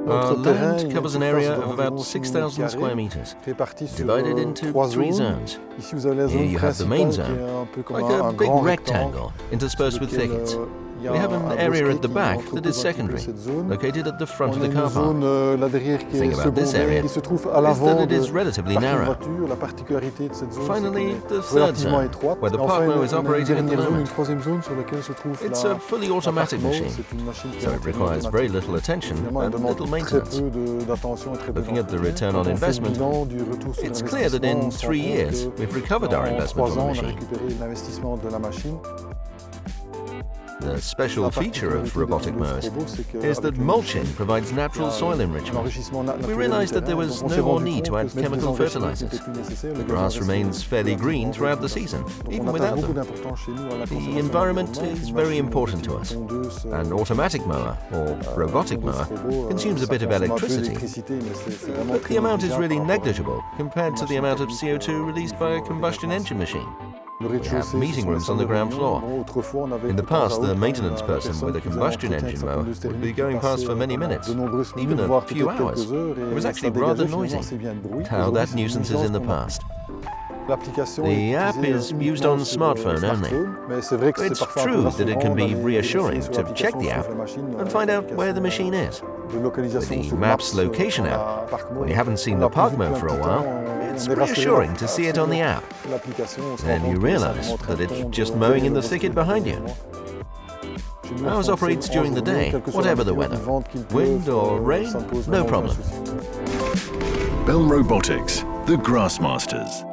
Our land covers an area of about 6,000 square meters, divided into 3 zones. Here you have the main zone, like a big rectangle interspersed with thickets. We have an area at the back that is secondary, located at the front of the car park. The thing about this area is that it is relatively narrow. Finally, the third zone, where the Parkmow is operating at the moment. It's a fully automatic machine, so it requires very little attention and little maintenance. Looking at the return on investment, it's clear that in 3 years we've recovered our investment on the machine. The special feature of robotic mows is that mulching provides natural soil enrichment. We realized that there was no more need to add chemical fertilizers. The grass remains fairly green throughout the season, even without them. The environment is very important to us. An automatic mower, or robotic mower, consumes a bit of electricity, but the amount is really negligible compared to the amount of CO2 released by a combustion engine machine. We have meeting rooms on the ground floor. In the past, the maintenance person with a combustion engine mower would be going past for many minutes, even a few hours. It was actually rather noisy. How that nuisance is in the past. The app is used on smartphone only. It's true that it can be reassuring to check the app and find out where the machine is. With the Maps location app, when you haven't seen the Parkmow for a while, it's reassuring to see it on the app. Then you realize that it's just mowing in the thicket behind you. Ours operates during the day, whatever the weather. Wind or rain, no problem. Belrobotics, the Grassmasters.